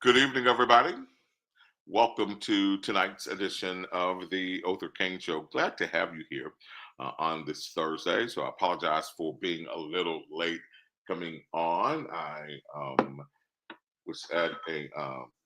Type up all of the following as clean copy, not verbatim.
Good evening, everybody. Welcome to tonight's edition of the Othor Cain Show. Glad to have you here on this Thursday. So I apologize for being a little late coming on. I was at a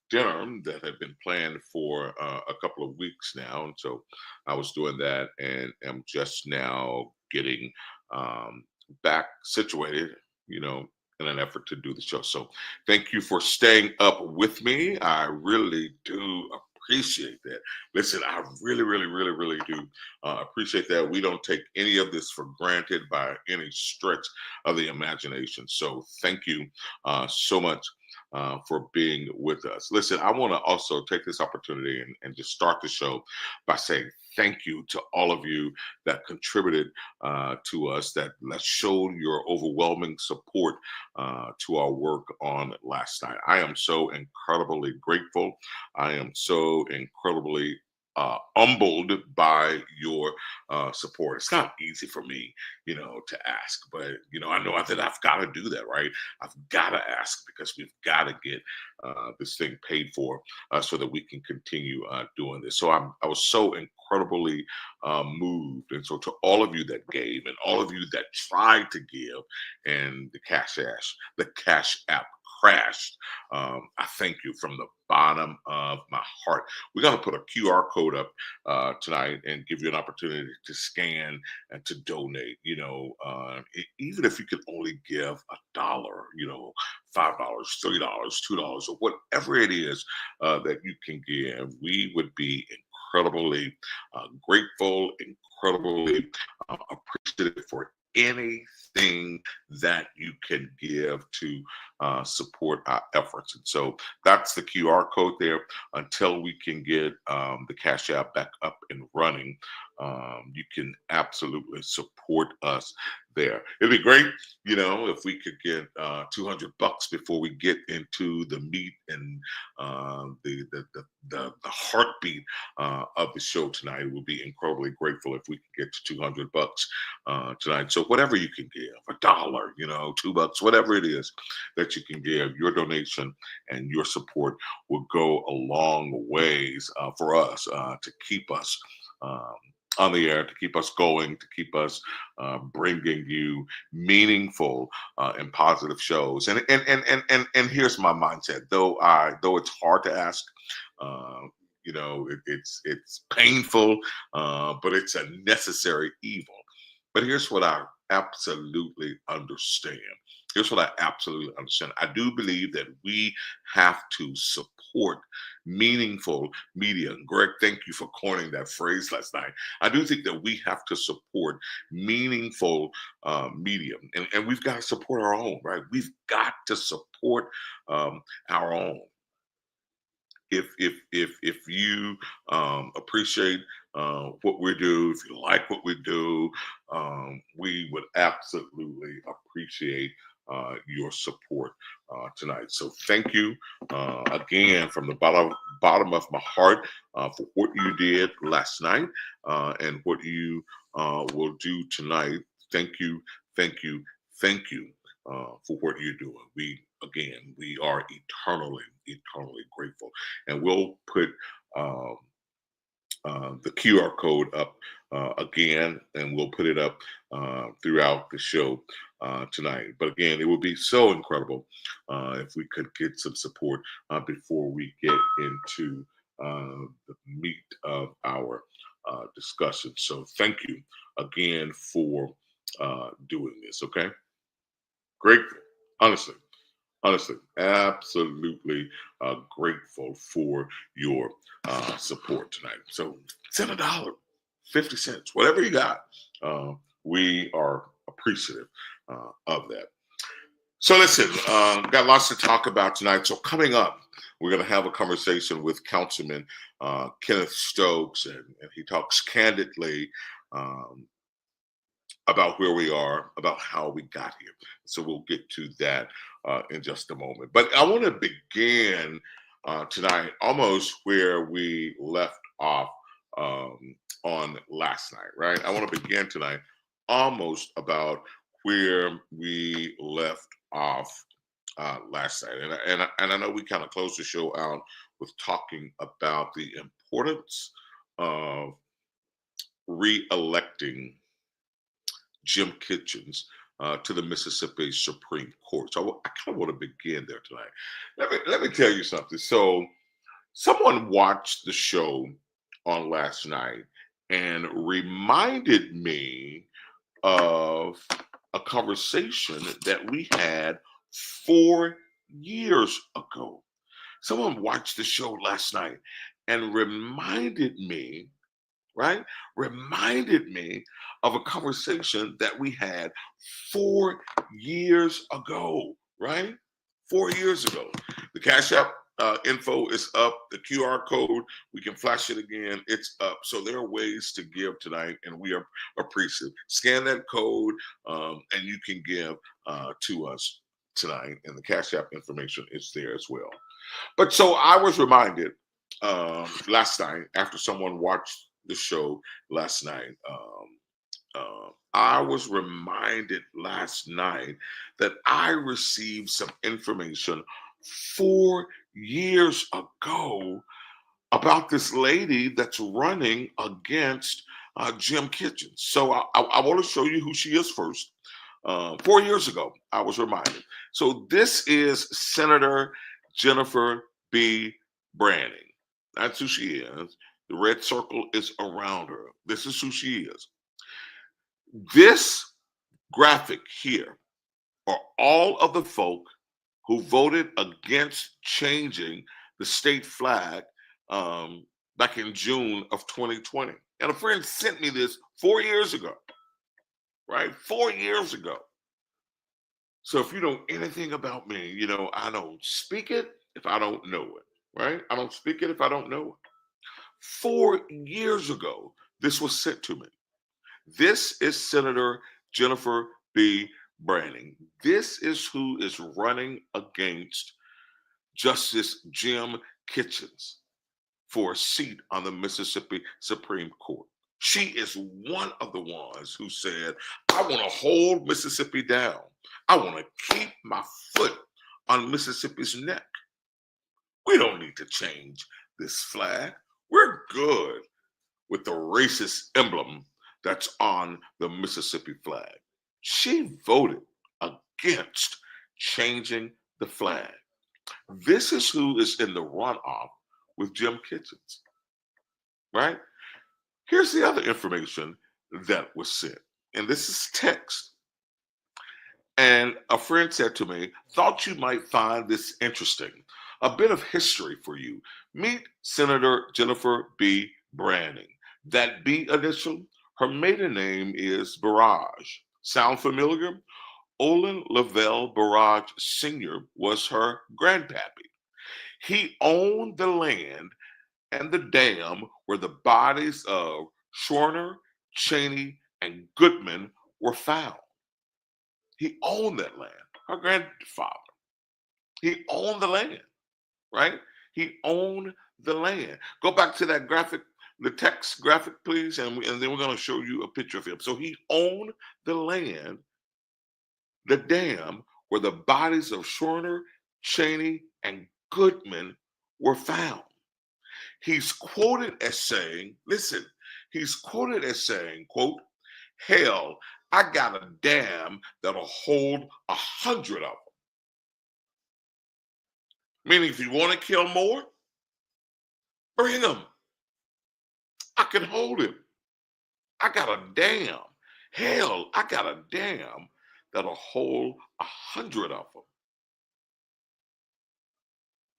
dinner that had been planned for a couple of weeks now, and so I was doing that, and am just now getting um, back situated. You know. In an effort to do the show. So, thank you for staying up with me. I really do appreciate that. Listen, I really do appreciate that. We don't take any of this for granted by any stretch of the imagination. So, thank you so much for being with us. Listen, I want to also take this opportunity and just start the show by saying thank you to all of you that contributed to us, that showed your overwhelming support to our work on last night. I am so incredibly grateful. I am so incredibly humbled by your support. It's not easy for me, to ask, but I know that I've got to do that, right? I've got to ask because we've got to get this thing paid for so that we can continue doing this. So I was so incredibly moved, and so to all of you that gave, and all of you that tried to give, and the Cash App crashed. I thank you from the bottom of my heart. We're going to put a QR code up tonight and give you an opportunity to scan and to donate. Even if you could only give $1, $5, $3, $2, or whatever it is that you can give, we would be incredibly grateful, incredibly appreciative for anything that you can give to support our efforts. And so that's the QR code there. Until we can get the Cash App back up and running, you can absolutely support us there. It'd be great, if we could get $200 before we get into the meat and the heartbeat of the show tonight. We'll be incredibly grateful if we could get to $200 tonight. So whatever you can give, $1, $2, whatever it is that you can give, your donation and your support will go a long ways for us to keep us on the air, to keep us going, to keep us bringing you meaningful and positive shows. And here's my mindset. Though it's hard to ask, uh, it's painful, but it's a necessary evil. But here's what I absolutely understand. Here's what I absolutely understand. I do believe that we have to support meaningful media. And Greg, thank you for coining that phrase last night. I do think that we have to support meaningful media, and we've got to support our own, right? We've got to support our own. If you appreciate what we do, if you like what we do, we would absolutely appreciate your support tonight. So thank you again from the bottom of my heart for what you did last night and what you will do tonight. Thank you, thank you, thank you for what you're doing. We are eternally grateful, and we'll put um, the QR code up again, and we'll put it up throughout the show tonight. But again, it would be so incredible if we could get some support before we get into the meat of our discussion. So thank you again for doing this. Okay, grateful, honestly. Honestly, absolutely grateful for your support tonight. So send $1, 50 cents, whatever you got. Uh, we are appreciative of that. So listen, got lots to talk about tonight. So coming up, we're going to have a conversation with Councilman Kenneth Stokes, and he talks candidly um, about where we are, about how we got here. So we'll get to that in just a moment. But I want to begin tonight almost where we left off on last night, right? I want to begin tonight almost about where we left off last night, and I know we kind of closed the show out with talking about the importance of re-electing Jim Kitchens to the Mississippi Supreme Court. So I kind of want to begin there tonight. Let me tell you something. So someone watched the show on last night and reminded me of a conversation that we had 4 years ago. Someone watched the show last night and reminded me, right? Reminded me of a conversation that we had 4 years ago, right? 4 years ago. The Cash App info is up. The QR code, we can flash it again. It's up. So there are ways to give tonight, and we are appreciative. Scan that code, and you can give to us tonight. And the Cash App information is there as well. But so I was reminded last night after someone watched the show last night. I was reminded last night that I received some information 4 years ago about this lady that's running against Jim Kitchens. So I want to show you who she is first. 4 years ago, I was reminded. So this is Senator Jennifer B. Branning. That's who she is. The red circle is around her. This is who she is. This graphic here are all of the folk who voted against changing the state flag back in June of 2020. And a friend sent me this 4 years ago, right? 4 years ago. So if you know anything about me, you know, I don't speak it if I don't know it, right? I don't speak it if I don't know it. 4 years ago, this was sent to me. This is Senator Jennifer B. Branning. This is who is running against Justice Jim Kitchens for a seat on the Mississippi Supreme Court. She is one of the ones who said, I want to hold Mississippi down. I want to keep my foot on Mississippi's neck. We don't need to change this flag. We're good with the racist emblem that's on the Mississippi flag. She voted against changing the flag. This is who is in the runoff with Jim Kitchens, right? Here's the other information that was sent, and this is text. And a friend said to me, thought you might find this interesting. A bit of history for you. Meet Senator Jennifer B. Branning. That B initial, her maiden name is Barrage. Sound familiar? Olin Lavelle Barrage Sr. was her grandpappy. He owned the land and the dam where the bodies of Schwerner, Cheney, and Goodman were found. He owned that land. Her grandfather. He owned the land, right? He owned the land. Go back to that graphic, the text graphic, please, and then we're going to show you a picture of him. So he owned the land, the dam where the bodies of Schwerner, Cheney, and Goodman were found. He's quoted as saying, listen, he's quoted as saying, quote, hell, I got a dam that'll hold 100 of them. Meaning if you want to kill more, bring them. I can hold him. I got a dam. Hell, I got a dam that'll hold 100 of them.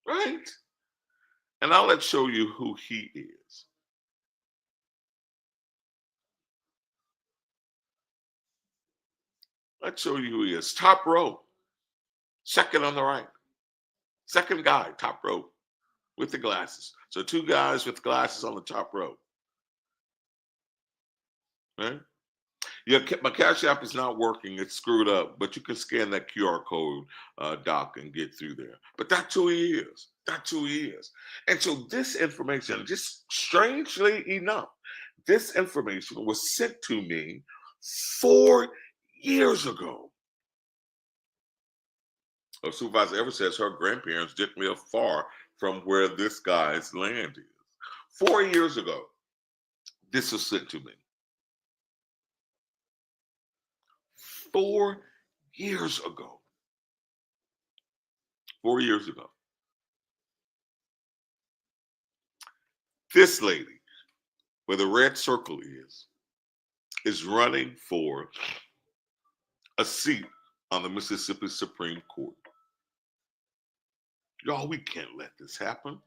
Right? And now let's show you who he is. Let's show you who he is. Top row, second on the right. Second guy, top row, with the glasses. So two guys with glasses on the top row. Right? Yeah, my Cash App is not working. It's screwed up, but you can scan that QR code, Doc, and get through there. But that's who he is. That's who he is. And so this information, just strangely enough, this information was sent to me 4 years ago. A supervisor ever says her grandparents didn't live far from where this guy's land is. 4 years ago, this was sent to me. 4 years ago. 4 years ago. This lady, where the red circle is running for a seat on the Mississippi Supreme Court. Y'all, we can't let this happen.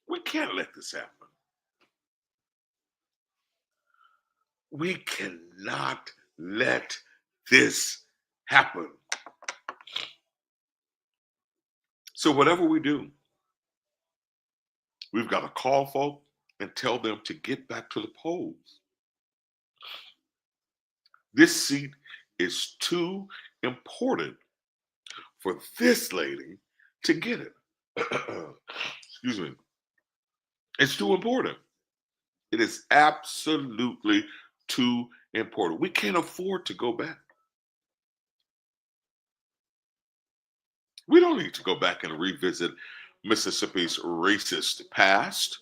We can't let this happen. We cannot let this happen. So whatever we do, we've got to call folk and tell them to get back to the polls. This seat is too important for this lady to get it. Excuse me. It's too important. It is absolutely too important. We can't afford to go back. We don't need to go back and revisit Mississippi's racist past,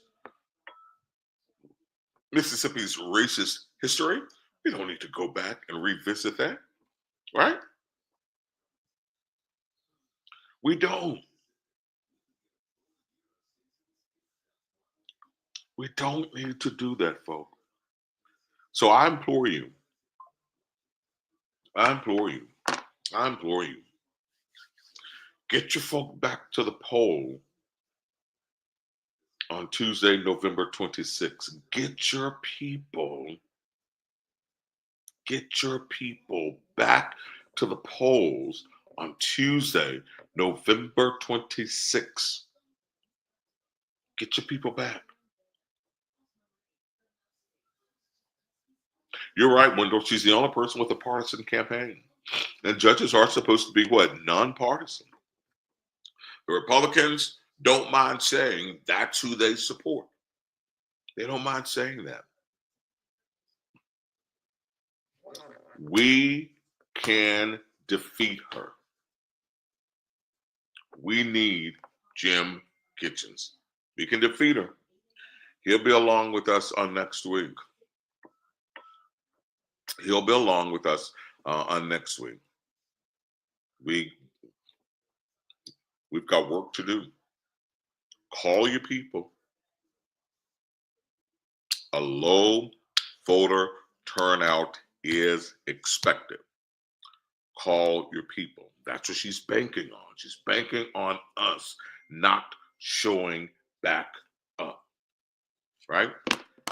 Mississippi's racist history. We don't need to go back and revisit that, right? We don't. We don't need to do that, folks. So I implore you, I implore you, I implore you, get your folk back to the poll on Tuesday, November 26th. Get your people back to the polls on Tuesday, November 26th. Get your people back. You're right, Wendell. She's the only person with a partisan campaign. And judges are supposed to be what? Nonpartisan. The Republicans don't mind saying that's who they support. They don't mind saying that. We can defeat her. We need Jim Kitchens. We can defeat her. He'll be along with us on next week. He'll be along with us on next week. We've got work to do. Call your people. A low voter turnout is expected. Call your people. That's what she's banking on. She's banking on us not showing back up, right?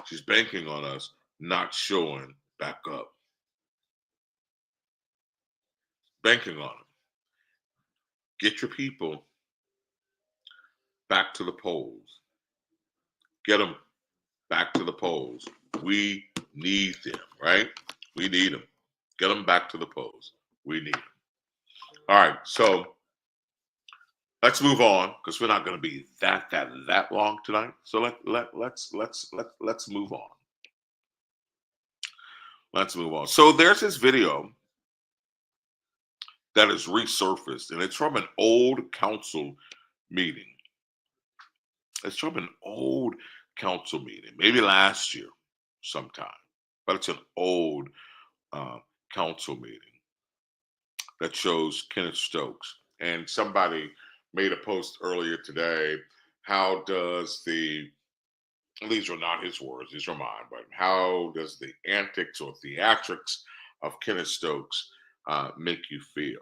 She's banking on us not showing back up. Banking on it. Get your people back to the polls. Get them back to the polls. We need them, right? We need them. Get them back to the polls. We need them. All right, so let's move on because we're not going to be that long tonight. So let's move on. Let's move on. So there's this video that is resurfaced, and it's from an old council meeting. It's from an old council meeting, maybe last year sometime, but it's an old council meeting that shows Kenneth Stokes. And somebody made a post earlier today. How does these are not his words, these are mine, but how does the antics or theatrics of Kenneth Stokes make you feel?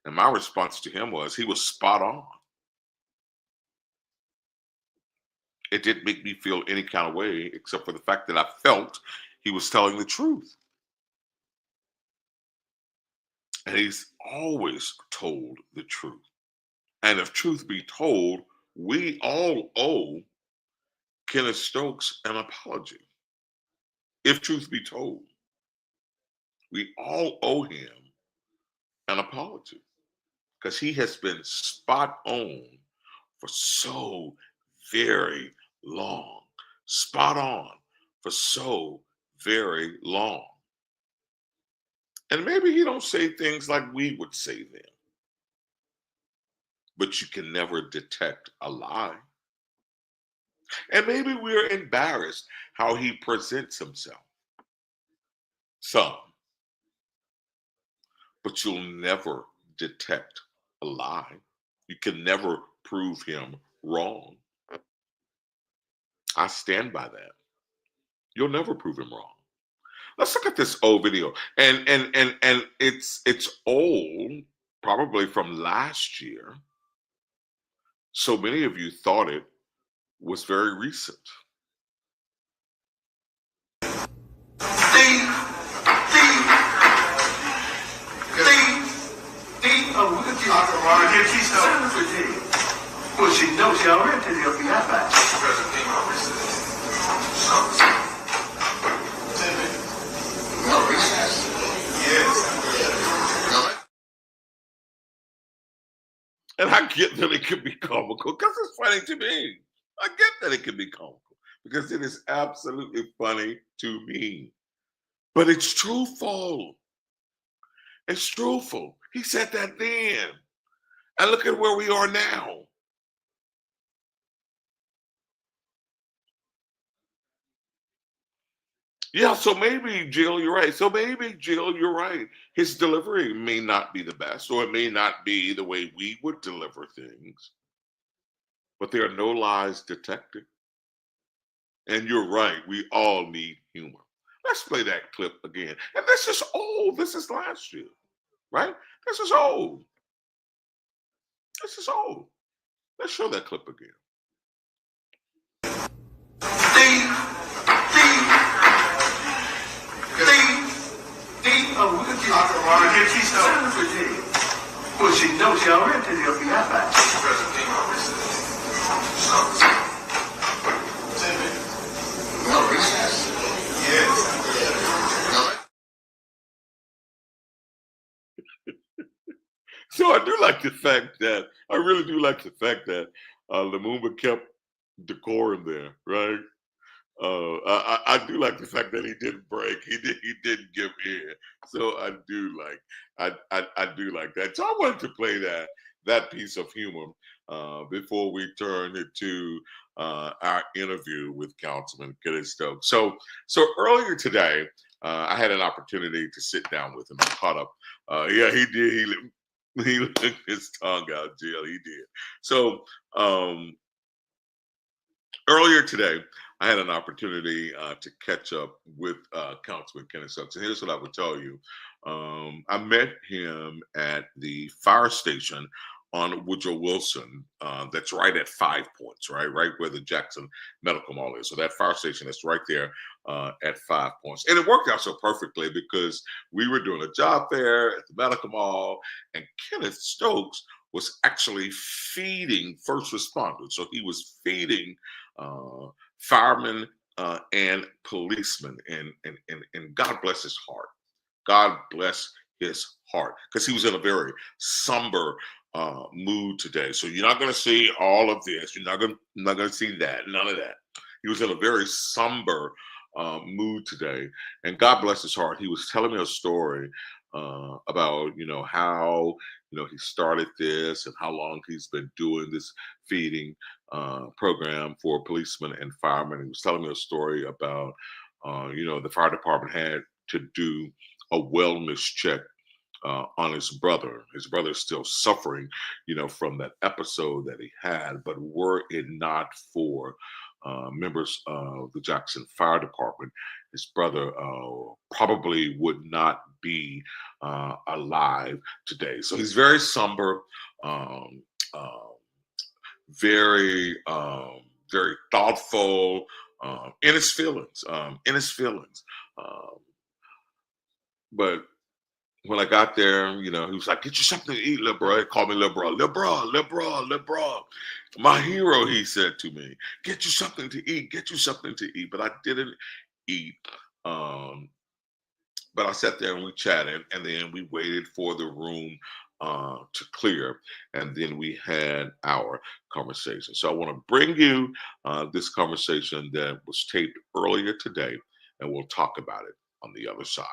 And my response to him was he was spot on. It didn't make me feel any kind of way except for the fact that I felt he was telling the truth. And he's always told the truth. And if truth be told, we all owe Kenneth Stokes an apology. If truth be told, we all owe him an apology because he has been spot on for so very long. Spot on for so very long. And maybe he don't say things like we would say them, but you can never detect a lie. And maybe we're embarrassed how he presents himself. Some, but you'll never detect a lie. You can never prove him wrong. I stand by that. You'll never prove him wrong. Let's look at this old video. And it's old, probably from last year. So many of you thought it was very recent. Thief, thief, thief, thief. Oh, we could talk about it. She's selling for G. Well, she knows she already did the FBI back. No recess. Yes. And I get that it could be comical because it's funny to me. I get that it can be comical because it is absolutely funny to me. But it's truthful. It's truthful. He said that then. And look at where we are now. Yeah, so maybe, Jill, you're right. So maybe, Jill, you're right. His delivery may not be the best, or it may not be the way we would deliver things, but there are no lies detected. And you're right. We all need humor. Let's play that clip again. And this is old. This is last year, right? This is old. This is old. Let's show that clip again. Thief, thief, thief, thief. Oh, we could talk about it. She's selling for G. Well, she knows she already did the FBI back. No recess. Yes. So I do like the fact that I really do like the fact that Lumumba kept decorum there, right? I do like the fact that he didn't break. He didn't give in. So I do like that. So I wanted to play that piece of humor before we turn it to our interview with Councilman Kenneth Stokes. So earlier today, I had an opportunity to sit down with him. I caught up. Yeah, he did. He licked his tongue out, Jill. He did. So earlier today, I had an opportunity to catch up with Councilman Kenneth Stokes. And here's what I would tell you. I met him at the fire station on Woodrow Wilson. That's right at 5 Points, right where the Jackson Medical Mall is. So that fire station is right there at 5 Points. And it worked out so perfectly because we were doing a job there at the medical mall, and Kenneth Stokes was actually feeding first responders. So he was feeding firemen and policemen, and God bless his heart. God bless his heart, because he was in a very somber mood today. So you're not going to see all of this. You're not going to see that. None of that. He was in a very somber mood today, and God bless his heart. He was telling me a story about how he started this and how long he's been doing this feeding program for policemen and firemen. He was telling me a story about the fire department had to do a wellness check on his brother. His brother is still suffering, from that episode that he had. But were it not for members of the Jackson Fire Department, his brother probably would not be alive today. So he's very somber, um, uh, very thoughtful, in his feelings, Um, but when I got there, he was like, "Get you something to eat, little bro." He called me little bro, little bro, little bro, little bro. My hero, he said to me, "Get you something to eat, get you something to eat." But I didn't eat. Um, but I sat there and we chatted, and then we waited for the room to clear, and then we had our conversation. So I want to bring you this conversation that was taped earlier today, and we'll talk about it on the other side.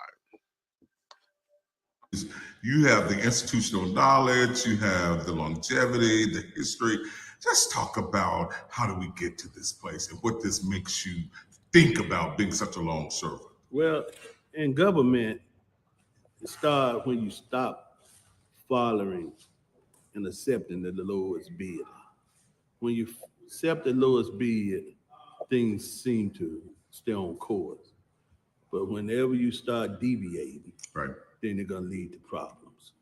You have the institutional knowledge, you have the longevity, the history. Just talk about how do we get to this place and what this makes you think about being such a long servant. Well, in government, it starts when you stop following and accepting the lowest bid. When you accept the lowest bid, things seem to stay on course. But whenever you start deviating, Right. then they're going to lead to problems.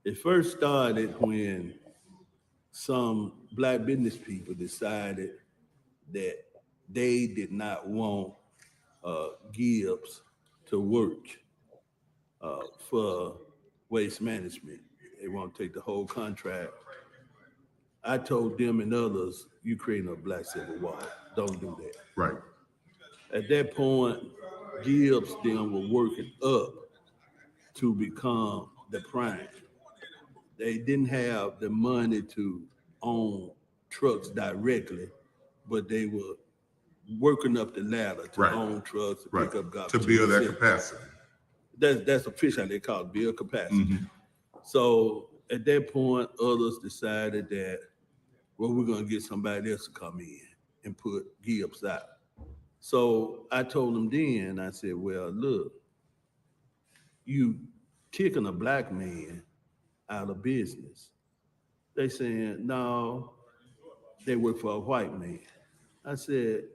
It first started when some black business people decided that they did not want Gibbs to work for waste management. They want to take the whole contract. I told them and others, you creating a black civil war. Don't do that. Right. At that point, Gibbs them were working up to become the prime. They didn't have the money to own trucks directly, but they were working up the ladder to Right. own trucks to Right. pick up garbage. To build that city. capacity. That's officially they call it build capacity. So at that point, others decided that, well, we're gonna get somebody else to come in and put Gibbs out. So I told them then, I said, well, look, you kicking a black man out of business. They saying, no, they work for a white man. I said, it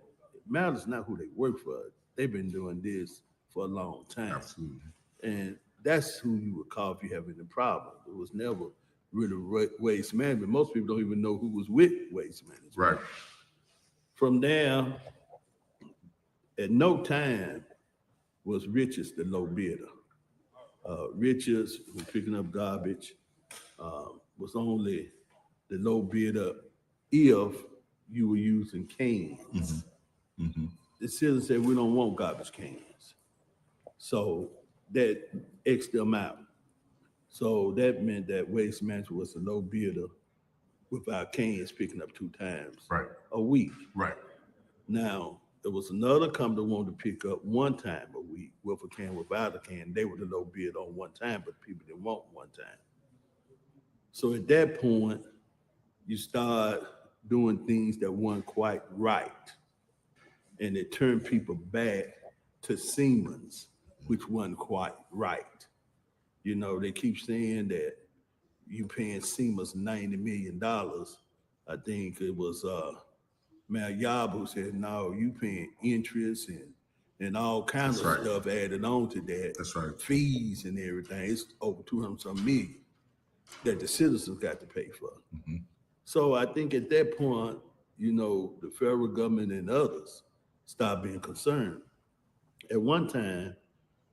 matters not who they work for. They've been doing this for a long time. Absolutely. And that's who you would call if you have any problem. It was never really waste management. Most people don't even know who was with waste management. Right. From there, at no time was Richards the low bidder. Richards, who was picking up garbage, was only the low bidder if you were using cans. The citizen said, we don't want garbage cans. So that X'd them out. So that meant that waste management was a low bidder without cans picking up 2 times Right. a week. Right. Now, there was another company that wanted to pick up 1 time a week with a can, without a can. They were the low bid on 1 time, but people didn't want 1 time. So at that point, you start doing things that weren't quite right. And it turned people back to Siemens, which wasn't quite right. You know, they keep saying that you paying Siemens $90 million. I think it was Malyab who said, no, you paying interest and all kinds That's of right. stuff added on to that. That's right. Fees and everything. It's over 200 some million that the citizens got to pay for. So I think at that point, you know, the federal government and others stopped being concerned. At one time,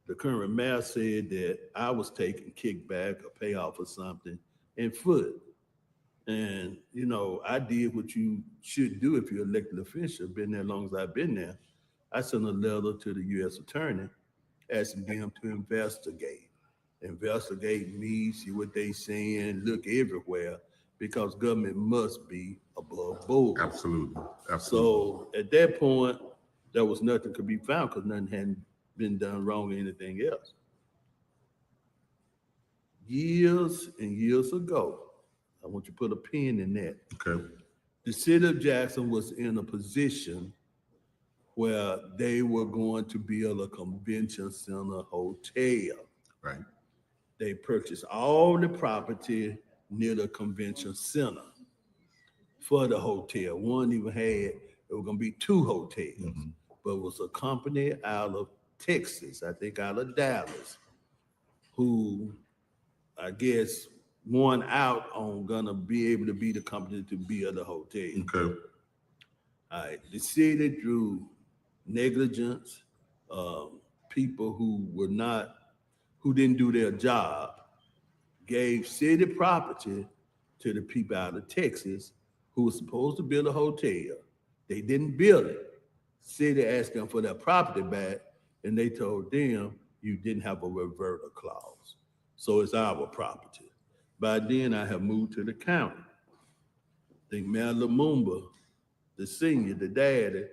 the current mayor said that I was taking kickback or payoff or something in foot. And, you know, I did what you should do if you're elected official, been there as long as I've been there. I sent a letter to the U.S. attorney asking them to investigate me, see what they saying, look everywhere, because government must be above board. Absolutely. So at that point, there was nothing could be found because nothing hadn't been done wrong or anything else. Years and years ago, I want you to put a pin in that. Okay. The city of Jackson was in a position where they were going to build a convention center hotel. Right. They purchased all the property near the convention center for the hotel. One even had, there were going to be 2 hotels, but it was a company out of Texas, I think out of Dallas, who I guess won out on gonna be able to be the company to build the hotel. Okay. All right. The city through negligence, people who didn't do their job, gave city property to the people out of Texas who were supposed to build a hotel. They didn't build it. City asked them for their property back, and they told them you didn't have a reverter clause. So it's our property. By then, I have moved to the county. I think Mayor Lumumba, the senior, the daddy,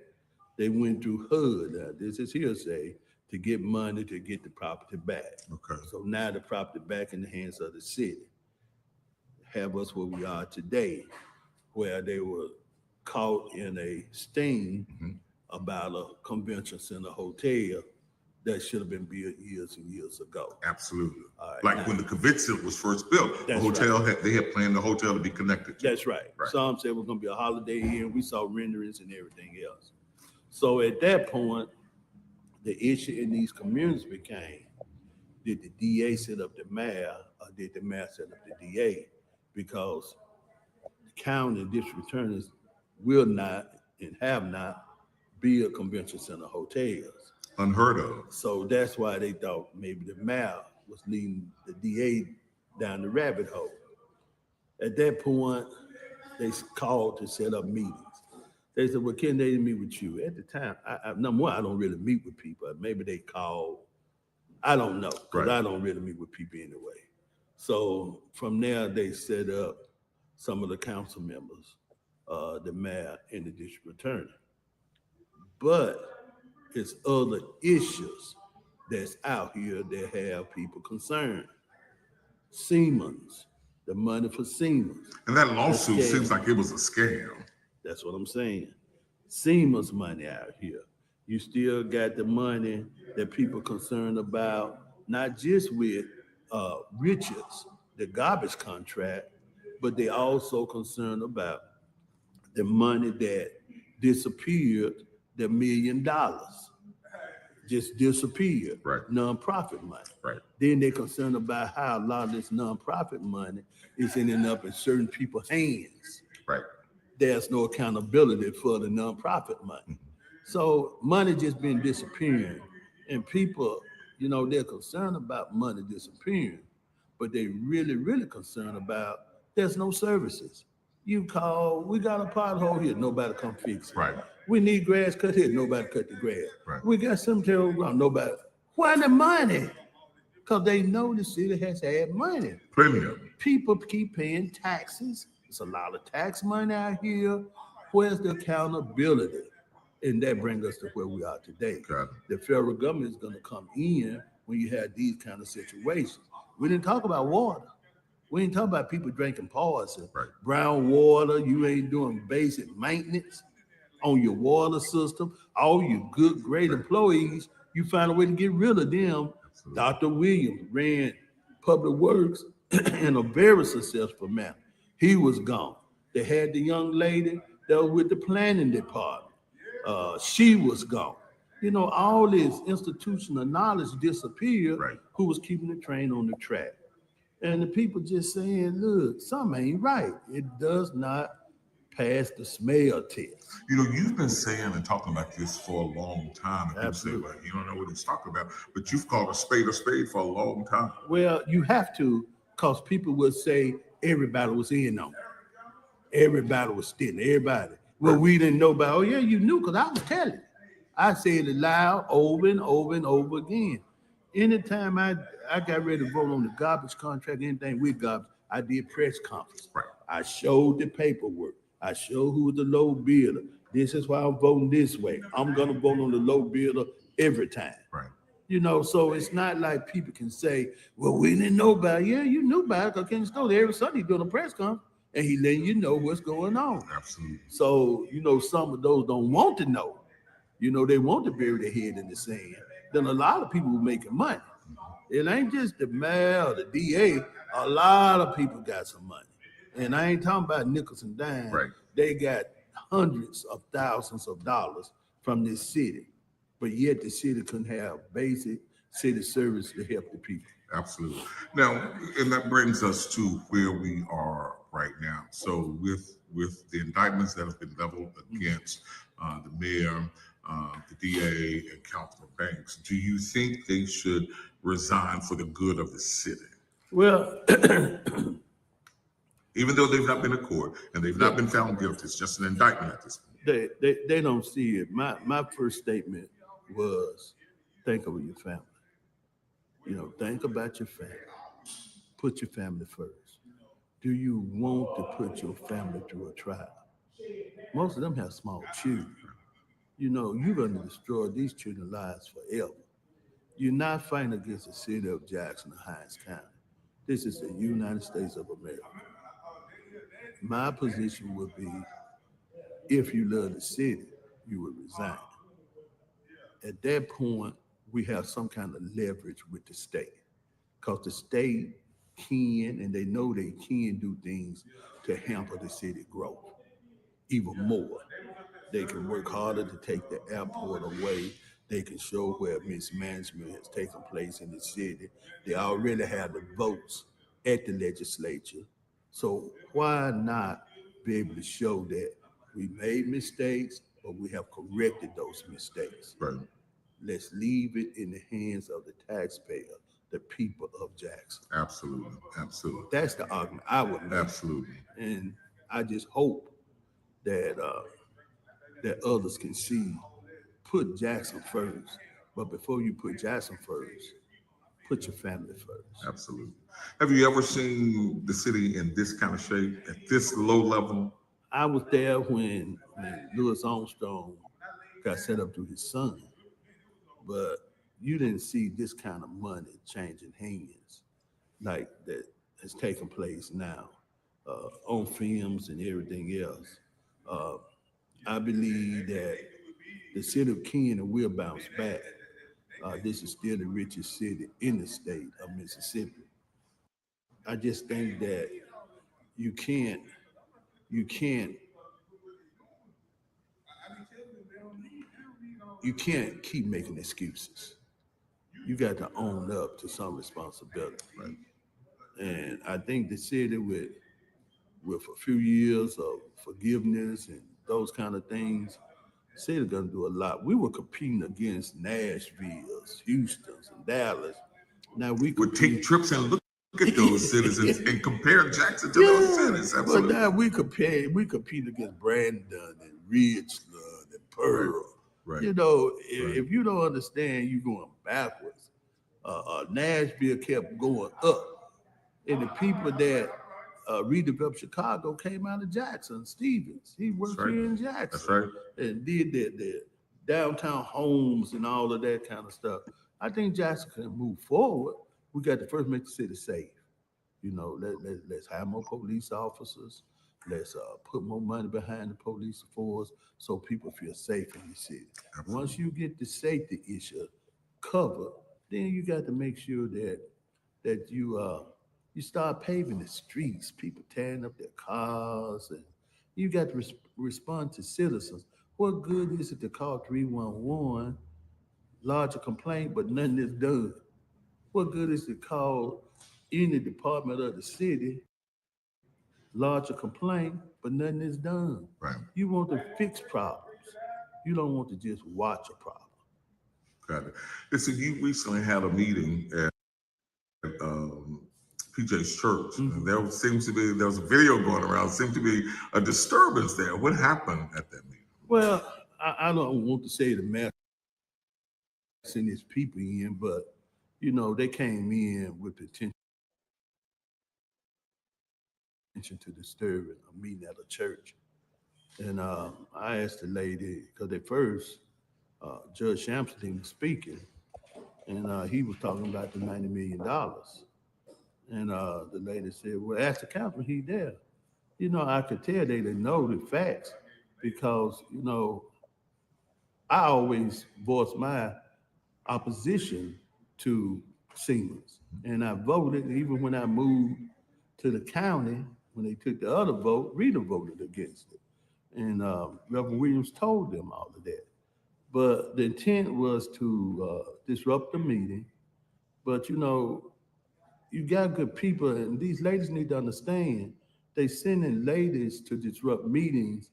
they went through HUD, this is hearsay, to get money to get the property back. Okay. So now the property back in the hands of the city. Have us where we are today, where they were caught in a sting about a convention center hotel that should have been built years and years ago. Absolutely. Right, like now, when the convention was first built, the hotel they had planned the hotel to be connected to. That's right. Some said it was going to be a Holiday Inn. We saw renderings and everything else. So at that point, the issue in these communities became, did the DA set up the mayor or did the mayor set up the DA? Because the county and district attorneys will not and have not built convention center hotels. Unheard of. So that's why they thought maybe the mayor was leading the DA down the rabbit hole. At that point, they called to set up meetings. They said, well, can they meet with you? At the time, number one, I don't really meet with people. Maybe they called. I don't know, because I don't really meet with people anyway. So from there, they set up some of the council members, the mayor and the district attorney. But it's other issues that's out here that have people concerned. Siemens, the money for Siemens. And that lawsuit seems like it was a scam. That's what I'm saying. Siemens money out here. You still got the money that people concerned about, not just with Richards, the garbage contract, but they also concerned about the money that disappeared, the $1 million just disappeared, nonprofit money. Then they're concerned about how a lot of this nonprofit money is ending up in certain people's hands. There's no accountability for the nonprofit money. So money just been disappearing, and people, you know, they're concerned about money disappearing, but they really concerned about there's no services. You call, we got a pothole here, nobody come fix it. We need grass cut here, nobody cut the grass. We got cemetery ground, nobody. Why the money? Because they know the city has had money. Plenty of it. People keep paying taxes. There's a lot of tax money out here. Where's the accountability? And that brings us to where we are today. The federal government is going to come in when you have these kind of situations. We didn't talk about water. We ain't talking about people drinking poison. Brown water, you ain't doing basic maintenance on your water system. All your good, great employees, you find a way to get rid of them. Dr. Williams ran public works in a very successful manner. He was gone. They had the young lady that was with the planning department. She was gone. You know, all this institutional knowledge disappeared. Who was keeping the train on the track? And the people just saying, look, something ain't right. It does not pass the smell test. You know, you've been saying and talking about this for a long time. And people say, well, you don't know what he's talking about, but you've called a spade for a long time. Well, you have to, because people would say everybody was in on it. Everybody was stealing, everybody. Well, we didn't know about, oh yeah, you knew, because I was telling you. I said it loud over and over and over again. Anytime I got ready to vote on the garbage contract, anything with garbage, I did press conference. I showed the paperwork. I showed who was the low bidder. This is why I'm voting this way. I'm gonna vote on the low bidder every time. You know, so it's not like people can say, well, we didn't know about it. Yeah, you knew about it, because Ken Stone every Sunday he's doing a press conference and he letting you know what's going on. Absolutely. So, you know, some of those don't want to know. You know, they want to bury their head in the sand. Then a lot of people are making money. It ain't just the mayor or the DA. A lot of people got some money. And I ain't talking about nickels and dimes. They got hundreds of thousands of dollars from this city. But yet the city couldn't have basic city service to help the people. Absolutely. Now, and that brings us to where we are right now. So with the indictments that have been leveled against the mayor, the DA, and Councilman Banks, do you think they should resign for the good of the city? Well, even though they've not been in court and they've not been found guilty, it's just an indictment at this point. They don't see it. My first statement was, think of your family. You know, think about your family. Put your family first. Do you want to put your family through a trial? Most of them have small children. You know, you're going to destroy these children's lives forever. you're not fighting against the city of Jackson or Hinds County. This is the United States of America. My position would be, if you love the city, you would resign. At that point, we have some kind of leverage with the state, because the state can, and they know they can do things to hamper the city growth even more. They can work harder to take the airport away. They can show where mismanagement has taken place in the city. They already have the votes at the legislature. So why not be able to show that we made mistakes, but we have corrected those mistakes? Right. Let's leave it in the hands of the taxpayer, the people of Jackson. Absolutely. Absolutely. That's the argument I would make. Absolutely. And I just hope that that others can see, put Jackson first. But before you put Jackson first, put your family first. Absolutely. Have you ever seen the city in this kind of shape, at this low level? I was there when Louis Armstrong got set up to his son, but you didn't see this kind of money changing hands like that has taken place now on films and everything else. I believe that the city of Canton will bounce back. This is still the richest city in the state of Mississippi. I just think that you can't keep making excuses. You got to own up to some responsibility. Right. And I think the city with a few years of forgiveness and those kind of things, the city gonna do a lot. We were competing against Nashville's, Houston's, and Dallas. Now we Would take trips and look at those cities and compare Jackson to those cities. Absolutely. But now we compete against Brandon and Richland and Pearl. Right. You know, if you don't understand, you're going backwards. Nashville kept going up, and the people that redeveloped Chicago came out of Jackson. Stevens, he worked here in Jackson. That's right. And did the downtown homes and all of that kind of stuff. I think Jackson can move forward. We got to first make the city safe. You know, let's have more police officers. Let's put more money behind the police force so people feel safe in the city. Absolutely. Once you get the safety issue covered, then you got to make sure that you start paving the streets. People tearing up their cars, and you got to respond to citizens. What good is it to call 311, lodge a complaint, but nothing is done? What good is it to call any department of the city, lodge a complaint, but nothing is done? Right. You want to fix problems. You don't want to just watch a problem. Got it. Listen, you recently had a meeting at PJ's church. Mhm. There was a video going around. Seemed to be a disturbance there. What happened at that meeting? Well, I don't want to say the mass send his people in, but you know, they came in with the intention to disturb a meeting at a church. And I asked the lady, because at first Judge Shampson was speaking, and he was talking about the $90 million. And the lady said, well, ask the councilman, he there. You know, I could tell they didn't know the facts, because, you know, I always voiced my opposition to Siemens. And I voted, even when I moved to the county, when they took the other vote, Rita voted against it. And Reverend Williams told them all of that. But the intent was to disrupt the meeting. But, you know, you got good people, and these ladies need to understand, they sending ladies to disrupt meetings,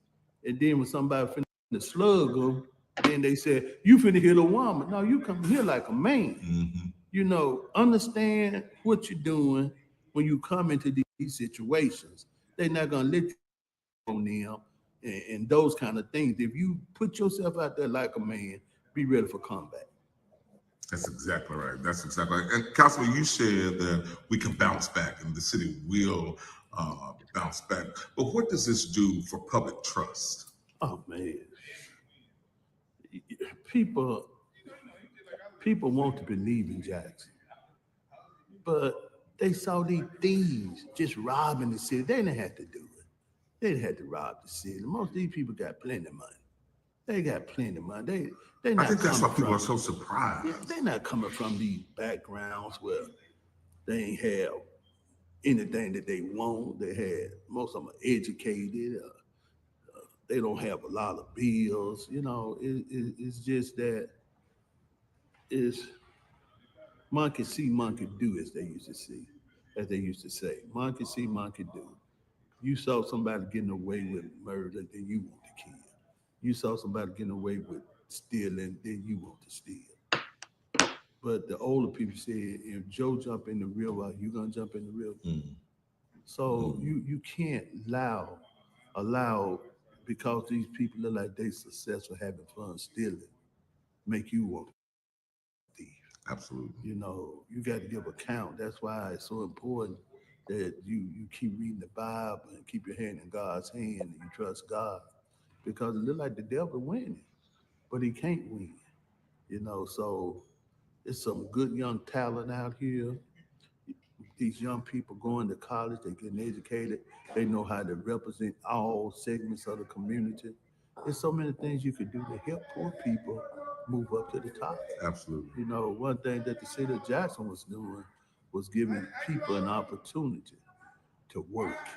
and then when somebody finna slug them, then they said, you finna hit a woman. No, you come here like a man. Mm-hmm. You know, understand what you're doing when you come into these situations. They're not gonna let you on them and those kind of things. If you put yourself out there like a man, be ready for combat. That's exactly right. That's exactly right. And Councilman, you said that we can bounce back and the city will bounce back. But what does this do for public trust? Oh man, people People want to believe in Jackson, but they saw these thieves just robbing the city. They didn't have to do it. They didn't have to rob the city. Most of these people got plenty of money. They got plenty of money. They I not think that's why coming people are from so surprised. they're not coming from these backgrounds where they ain't have anything that they want. They had most of them are educated. They don't have a lot of bills. It's just that it's monkey see, monkey do, as they used to say. Monkey see, monkey do. You saw somebody getting away with murder, then you want to kill. You saw somebody getting away with stealing, then you want to steal. But the older people said, if Joe jump in the river, you gonna jump in the river. So you can't allow because these people look like they successful having fun stealing, make you want to thief. Absolutely. You got to give account. That's why it's so important that you keep reading the Bible and keep your hand in God's hand and you trust God. Because it look like the devil winning, but he can't win. So it's some good young talent out here. These young people going to college, they getting educated, they know how to represent all segments of the community. There's so many things you could do to help poor people move up to the top. Absolutely. One thing that the city of Jackson was doing was giving people an opportunity to work.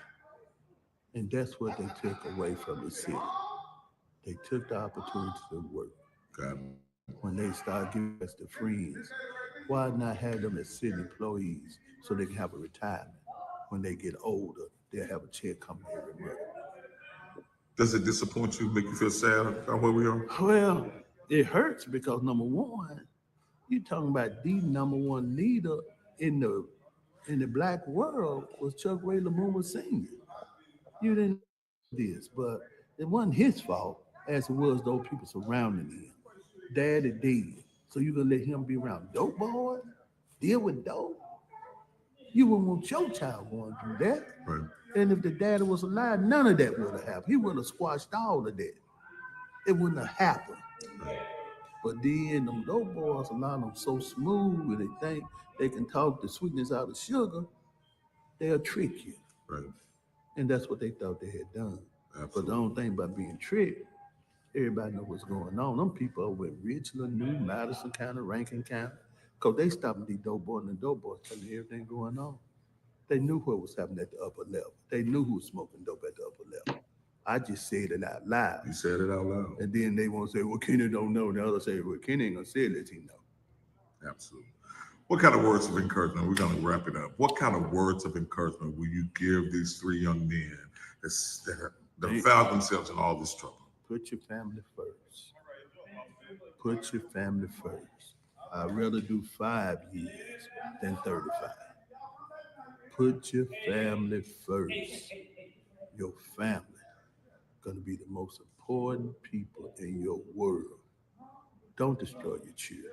And that's what they took away from the city. They took the opportunity to work. Got it. When they start giving us the friends, why not have them as city employees so they can have a retirement? When they get older, they'll have a check coming every month. Does it disappoint you, make you feel sad about where we are? Well, it hurts because number one, you talking about the number one leader in the black world was Chuck Ray Lumumba Sr. You didn't know this, but it wasn't his fault as it was those people surrounding him. Daddy dead. So you gonna let him be around dope boys, deal with dope? You wouldn't want your child going through that. Right. And if the daddy was alive, none of that would have happened. He would have squashed all of that. It wouldn't have happened. Right. But then them dope boys, a lot of them so smooth and they think they can talk the sweetness out of sugar, they'll trick you. Right. And that's what they thought they had done. Absolutely. But the only thing about being tricked, everybody know what's going on. Them people over in Richland, New Madison County, Rankin County, because they stopping these dope boys and the dope boys telling you everything going on. They knew what was happening at the upper level. They knew who was smoking dope at the upper level. I just said it out loud. You said it out loud. And then they won't say, well, Kenny don't know. And the other say, well, Kenny ain't gonna say it unless he know. Absolutely. What kind of words of encouragement? We're going to wrap it up. What kind of words of encouragement will you give these three young men that have found themselves in all this trouble? Put your family first. Put your family first. I'd rather do 5 years than 35. Put your family first. Your family gonna be the most important people in your world. Don't destroy your children.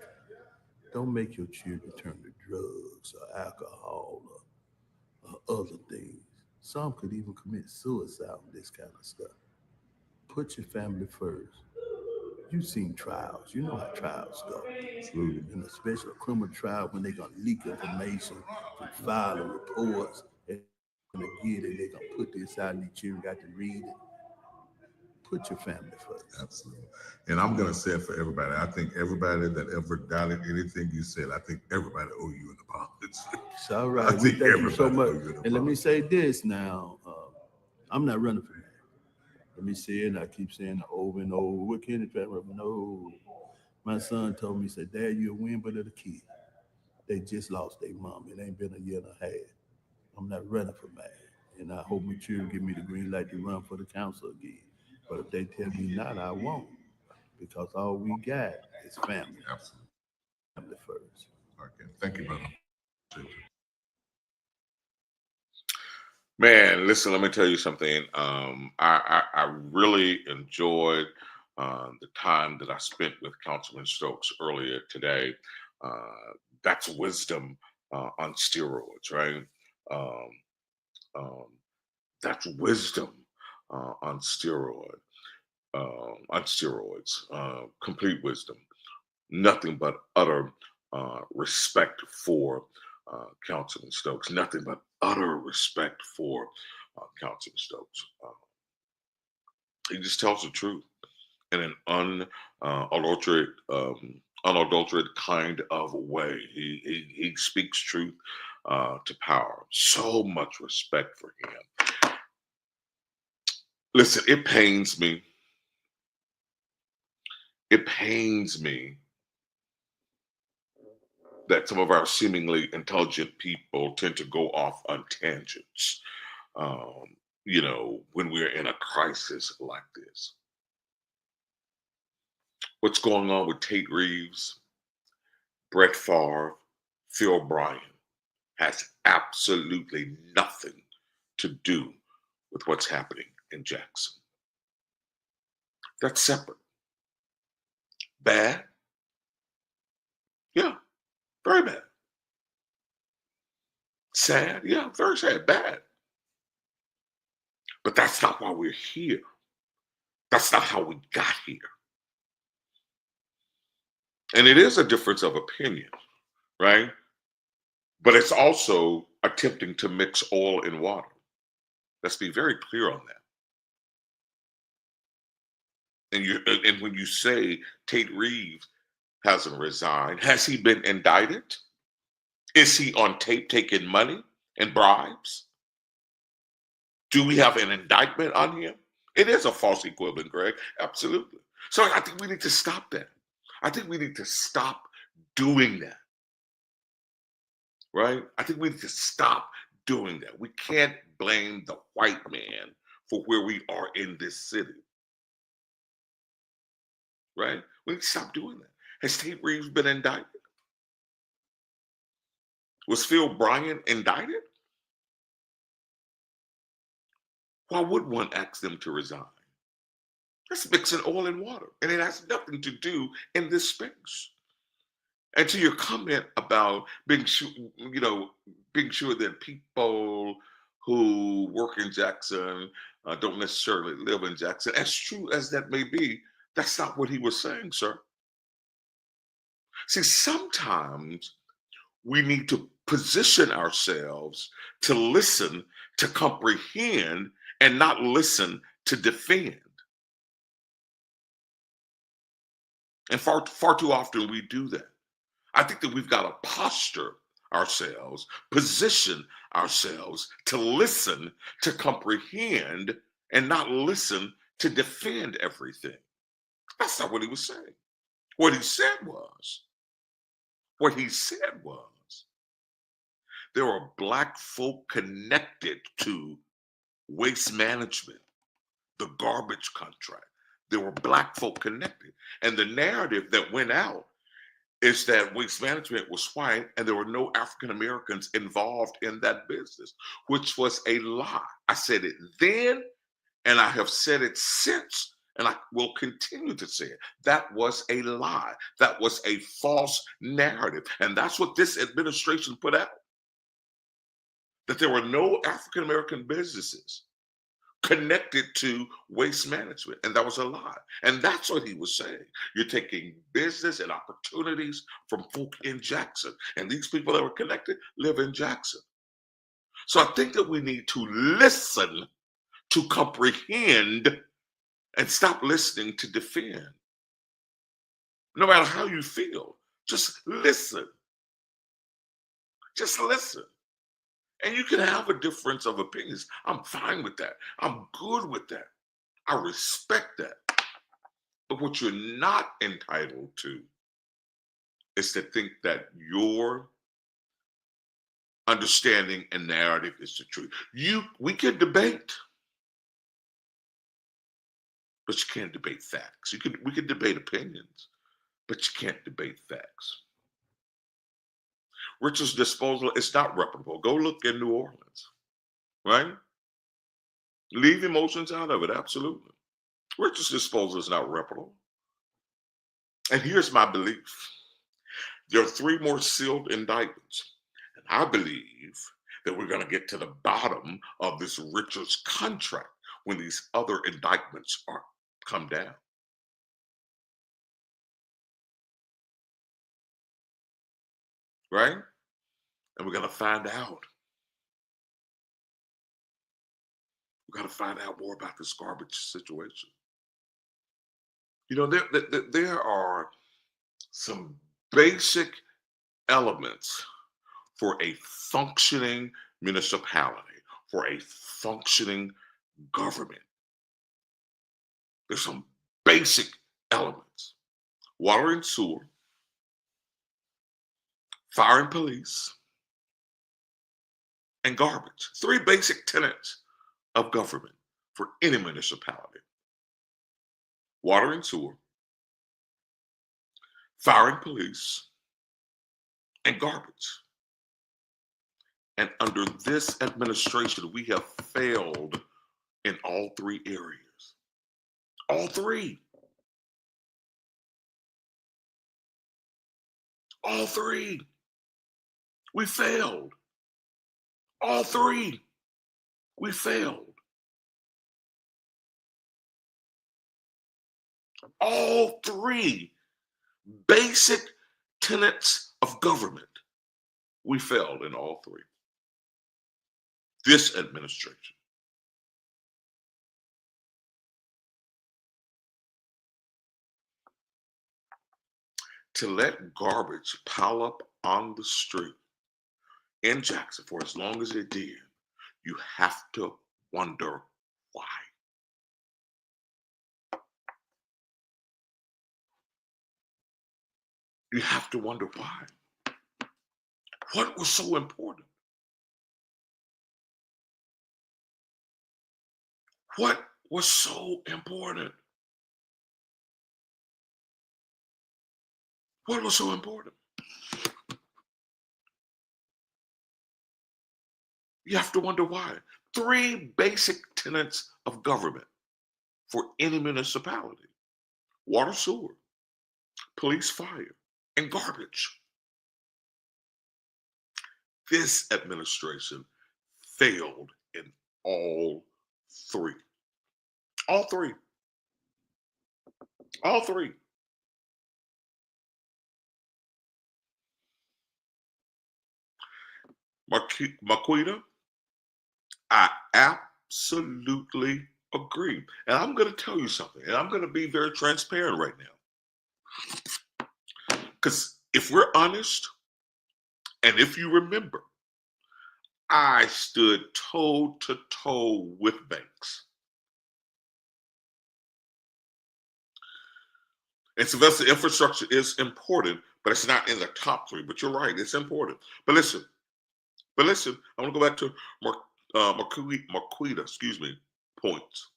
Don't make your children turn to drugs or alcohol or other things. Some could even commit suicide with this kind of stuff. Put your family first. You've seen trials. You know how trials go. Absolutely. And especially a criminal trial when they're going to leak information from filing reports and they're going to get it. They're going to put this out and the children got to read it. Put your family first. Absolutely. And I'm going to say it for everybody. I think everybody that ever doubted anything you said, I think everybody owe you an apology. It's all right. I think Thank you so much. everybody owe you an And let me apology. say this now. I'm not running for that. Let me say it, and I keep saying it over and over. What Kenny family? No. My son told me, he said, Dad, you're a win, but of the kid. They just lost their mom. It ain't been a year and a half. I'm not running for mayor. And I hope my children give me the green light to run for the council again. But if they tell me not, I won't. Because all we got is family. Absolutely. Family first. Okay. Thank you, brother. Man, listen, let me tell you something. I really enjoyed the time that I spent with Councilman Stokes earlier today. That's wisdom on steroids, right? Um, um, that's wisdom on steroids, complete wisdom. Nothing but utter respect for Councilman Stokes. Nothing but utter respect for Councilman Stokes. He just tells the truth in an unadulterated kind of way. He speaks truth to power. So much respect for him. Listen, it pains me. It pains me that some of our seemingly intelligent people tend to go off on tangents, when we're in a crisis like this. What's going on with Tate Reeves, Brett Favre, Phil Bryant has absolutely nothing to do with what's happening in Jackson. That's separate. Bad? Yeah, very bad. Sad? Yeah, very sad. Bad. But that's not why we're here. That's not how we got here. And it is a difference of opinion, right? But it's also attempting to mix oil and water. Let's be very clear on that. And when you say Tate Reeves hasn't resigned, has he been indicted? Is he on tape taking money and bribes? Do we have an indictment on him? It is a false equivalent, Greg. Absolutely. So I think we need to stop that. I think we need to stop doing that. Right? I think we need to stop doing that. We can't blame the white man for where we are in this city. Right? We need to stop doing that. Has Tate Reeves been indicted? Was Phil Bryant indicted? Why would one ask them to resign? That's mixing oil and water, and it has nothing to do in this space. And to your comment about being sure, being sure that people who work in Jackson don't necessarily live in Jackson, as true as that may be, that's not what he was saying, sir. See, sometimes we need to position ourselves to listen, to comprehend, and not listen to defend. And far too often we do that. I think that we've got to posture ourselves, position ourselves to listen, to comprehend, and not listen to defend everything. That's not what he was saying. What he said was, there are Black folk connected to waste management, the garbage contract. There were Black folk connected. And the narrative that went out is that waste management was white and there were no African Americans involved in that business, which was a lie. I said it then and I have said it since, and I will continue to say it. That was a lie. That was a false narrative. And that's what this administration put out. That there were no African American businesses connected to waste management. And that was a lie. And that's what he was saying. You're taking business and opportunities from folk in Jackson. And these people that were connected live in Jackson. So I think that we need to listen to comprehend and stop listening to defend. No matter how you feel, just listen. Just listen. And you can have a difference of opinions. I'm fine with that. I'm good with that. I respect that. But what you're not entitled to is to think that your understanding and narrative is the truth. We can debate, but you can't debate facts. We can debate opinions, but you can't debate facts. Richard's disposal is not reputable. Go look in New Orleans, right? Leave emotions out of it, absolutely. Richard's disposal is not reputable. And here's my belief. There are 3 more sealed indictments. And I believe that we're going to get to the bottom of this Richards contract when these other indictments come down. right? And we're going to find out. We've got to find out more about this garbage situation. You know, there are some basic elements for a functioning municipality, for a functioning government. There's some basic elements: water and sewer, fire and police, and garbage. Three basic tenets of government for any municipality: water and sewer, fire and police, and garbage. And under this administration, we have failed in all three areas. All three. All three. We failed. All three. We failed. All three basic tenets of government. We failed in all three. This administration. To let garbage pile up on the street in Jackson for as long as it did, you have to wonder why. You have to wonder why. What was so important? What was so important? What was so important? You have to wonder why. Three basic tenets of government for any municipality: water, sewer, police, fire, and garbage. This administration failed in all three. All three. All three. Marquita, I absolutely agree. And I'm going to tell you something, and I'm going to be very transparent right now. Because if we're honest, and if you remember, I stood toe to toe with Banks. And Sylvester, infrastructure is important, but it's not in the top three. But you're right, it's important. But listen, I want to go back to Marquita, points.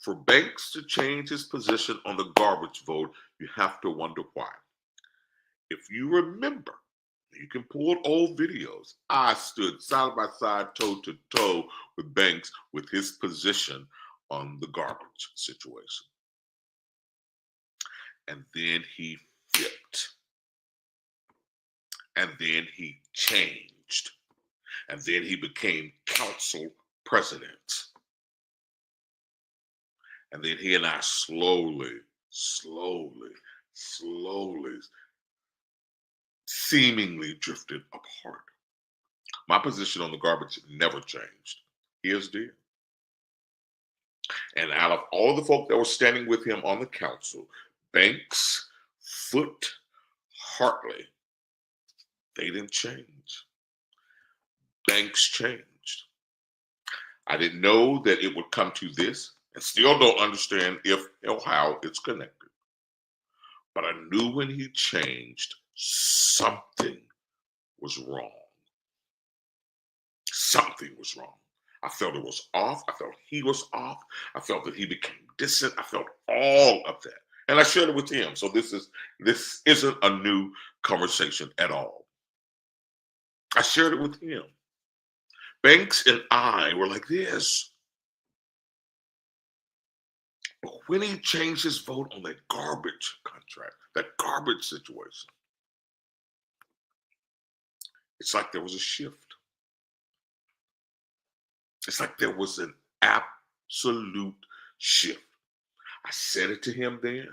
For Banks to change his position on the garbage vote, you have to wonder why. If you remember, you can pull old videos. I stood side by side, toe to toe with Banks with his position on the garbage situation. And then he flipped. And then he changed. And then he became council president. And then he and I slowly, seemingly drifted apart. My position on the garbage never changed. His did. And out of all the folk that were standing with him on the council, Banks, Foote, Hartley, they didn't change. Banks changed. I didn't know that it would come to this, and still don't understand if or how it's connected. But I knew when he changed, something was wrong. Something was wrong. I felt it was off. I felt he was off. I felt that he became distant. I felt all of that. And I shared it with him. So this isn't a new conversation at all. I shared it with him. Banks and I were like this. But when he changed his vote on that garbage contract, that garbage situation, it's like there was a shift. It's like there was an absolute shift. I said it to him then.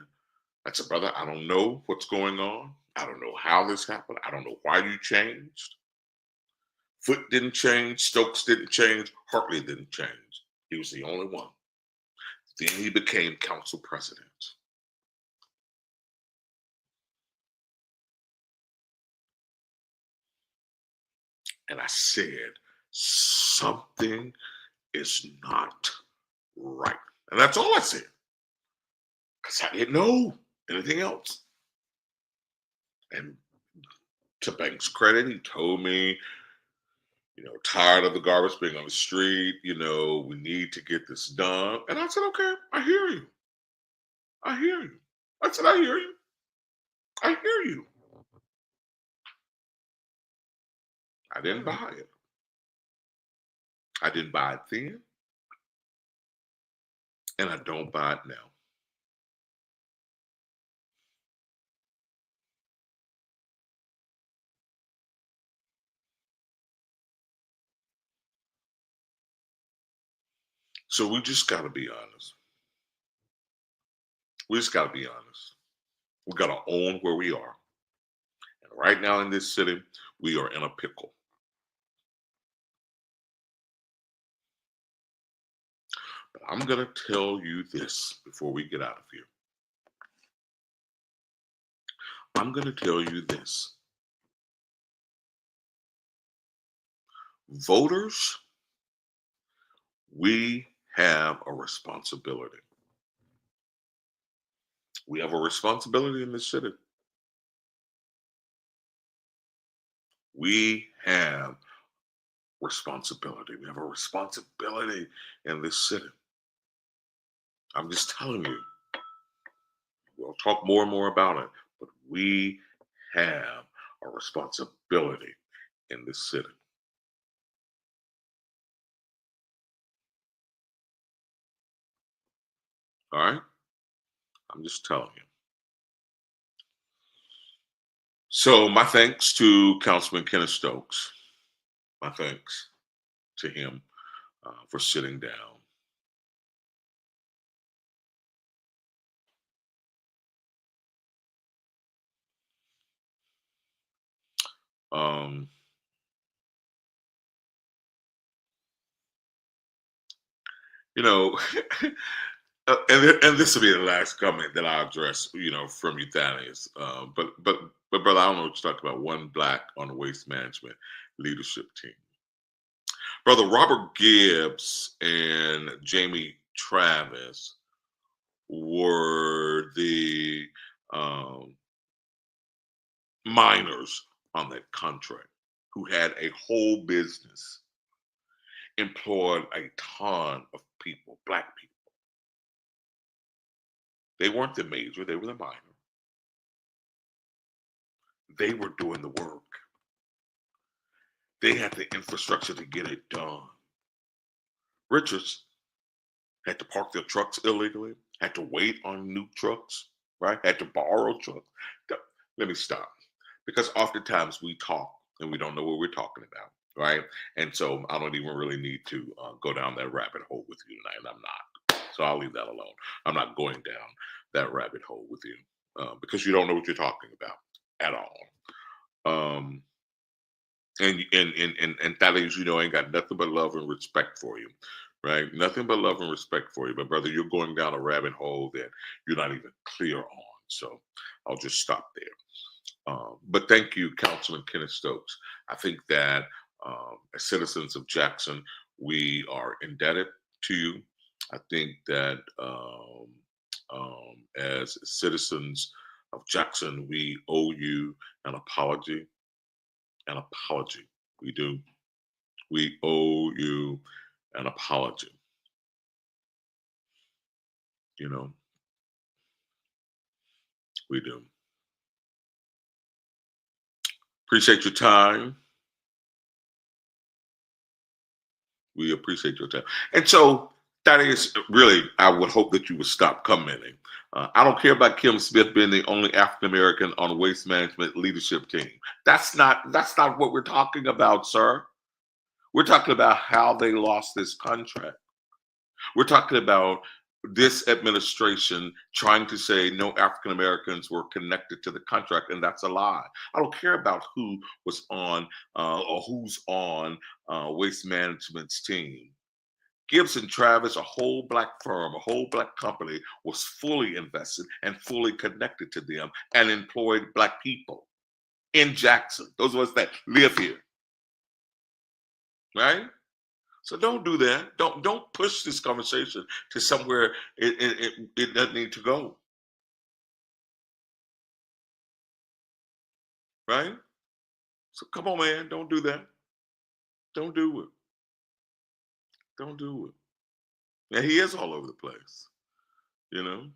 I said, brother, I don't know what's going on. I don't know how this happened. I don't know why you changed. Foot didn't change. Stokes didn't change. Hartley didn't change. He was the only one. Then he became council president. And I said, something is not right. And that's all I said. Because I didn't know anything else. And to Banks' credit, he told me, tired of the garbage being on the street, we need to get this done. And I said, okay, I hear you. I hear you. I said, I hear you. I hear you. I didn't buy it. I didn't buy it then. And I don't buy it now. So we just got to be honest. We just got to be honest. We got to own where we are. And right now in this city, we are in a pickle. But I'm going to tell you this before we get out of here. I'm going to tell you this. Voters, we have a responsibility. We have a responsibility in this city. We have responsibility. We have a responsibility in this city. I'm just telling you. We'll talk more and more about it, but we have a responsibility in this city. All right? I'm just telling you. So my thanks to Councilman Kenneth Stokes. My thanks to him for sitting down. And this will be the last comment that I address, from you, Thaddeus. But brother, I don't know what you're talking about. One black on the waste management leadership team. Brother Robert Gibbs and Jamie Travis were the miners on that contract who had a whole business, employed a ton of people, black people. They weren't the major, they were the minor. They were doing the work. They had the infrastructure to get it done. Richards had to park their trucks illegally, had to wait on new trucks, right? Had to borrow trucks. Let me stop. Because oftentimes we talk and we don't know what we're talking about, right? And so I don't even really need to go down that rabbit hole with you tonight, and I'm not. So I'll leave that alone. I'm not going down that rabbit hole with you because you don't know what you're talking about at all. And that is, ain't got nothing but love and respect for you, right? Nothing but love and respect for you. But brother, you're going down a rabbit hole that you're not even clear on. So I'll just stop there. But thank you, Councilman Kenneth Stokes. I think that as citizens of Jackson, we are indebted to you. I think that as citizens of Jackson, we owe you an apology. An apology. We do. We owe you an apology. We do. Appreciate your time. We appreciate your time. And so that is really, I would hope that you would stop commenting. I don't care about Kim Smith being the only African American on the waste management leadership team. That's not what we're talking about, sir. We're talking about how they lost this contract. We're talking about this administration trying to say no African Americans were connected to the contract, and that's a lie. I don't care about who was on or who's on Waste Management's team. Gibson Travis, a whole black firm, a whole black company, was fully invested and fully connected to them and employed black people in Jackson. Those of us that live here, right? So don't do that. Don't push this conversation to somewhere it doesn't need to go, right? So come on, man, don't do that. Don't do it. Don't do it. And he is all over the place, you know.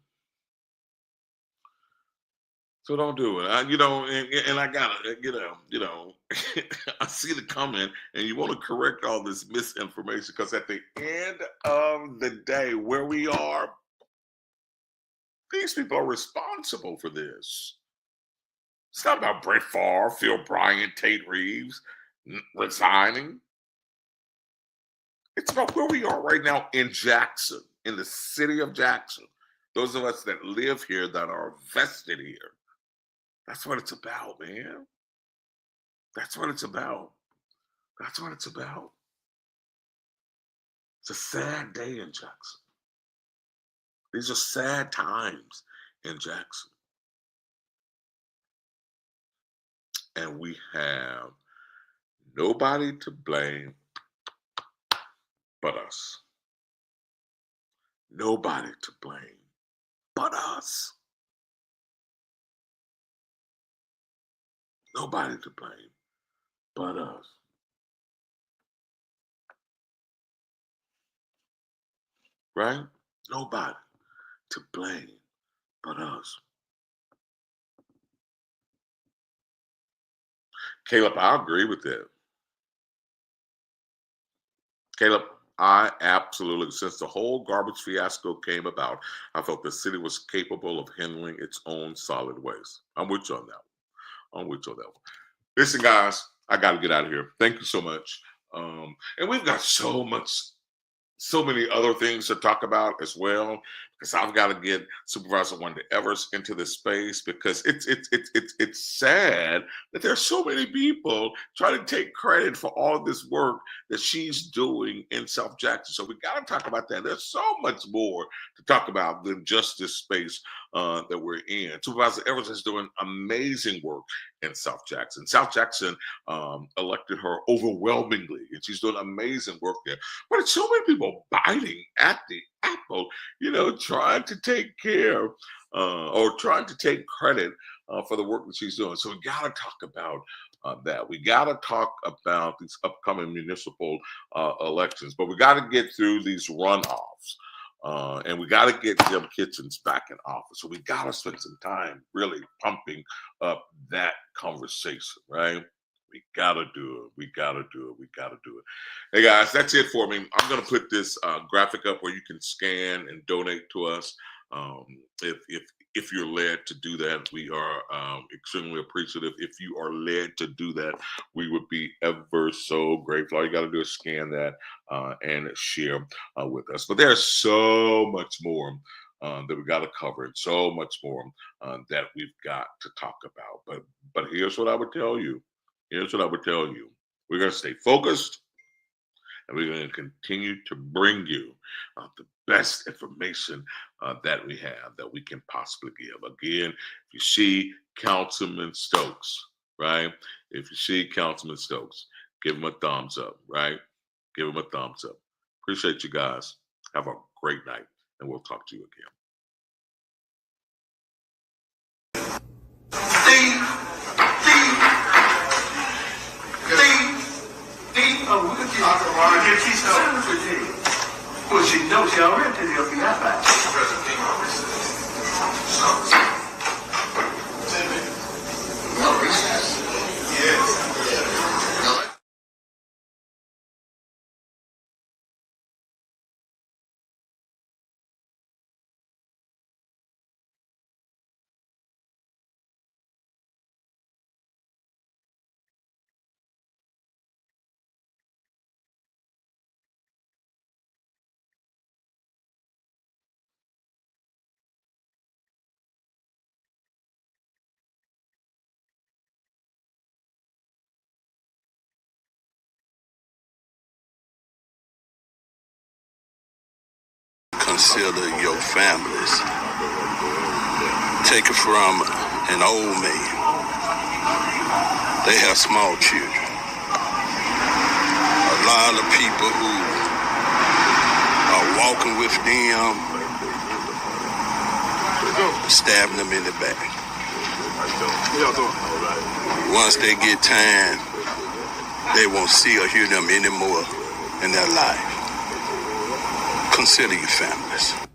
So don't do it. And I gotta, I see the comment, and you want to correct all this misinformation because at the end of the day, where we are, these people are responsible for this. It's not about Brett Favre, Phil Bryant, Tate Reeves resigning. It's about where we are right now in Jackson, in the city of Jackson. Those of us that live here, that are vested here. That's what it's about, man. That's what it's about. That's what it's about. It's a sad day in Jackson. These are sad times in Jackson. And we have nobody to blame but us. Nobody to blame but us. Nobody to blame but us. Right? Nobody to blame but us. Caleb, I agree with that. Caleb, I absolutely, since the whole garbage fiasco came about, I felt the city was capable of handling its own solid waste. I'm with you on that one. I'm with you on that one. Listen, guys, I got to get out of here. Thank you so much. And we've got so many other things to talk about as well, because I've got to get Supervisor Wanda Evers into this space, because it's sad that there's so many people trying to take credit for all this work that she's doing in South Jackson. So we got to talk about that. There's so much more to talk about than just this space that we're in. Supervisor Evers is doing amazing work in South Jackson. South Jackson elected her overwhelmingly, and she's doing amazing work there. But it's so many people biting at the apple, trying to take care or trying to take credit for the work that she's doing. So we got to talk about that. We got to talk about these upcoming municipal elections, but we got to get through these runoffs. And we got to get Jim Kitchens back in office. So we got to spend some time really pumping up that conversation, right? We got to do it. We got to do it. We got to do it. Hey, guys, that's it for me. I'm going to put this graphic up where you can scan and donate to us. If you're led to do that, we are extremely appreciative. If you are led to do that, we would be ever so grateful. All you got to do is scan that and share with us. But there's so much more that we got to cover, and so much more that we've got to talk about. But here's what I would tell you. Here's what I would tell you. We're going to stay focused, and we're going to continue to bring you the best information that we have, that we can possibly give. Again, if you see Councilman Stokes, right? If you see Councilman Stokes, give him a thumbs up, right? Give him a thumbs up. Appreciate you guys. Have a great night, and we'll talk to you again. We could get Othor Cain. Get she's well, she knows she already did the FBI. President King. consider your families. Take it from an old man. They have small children. A lot of people who are walking with them, stabbing them in the back. Once they get time, they won't see or hear them anymore in their life. Consider your families.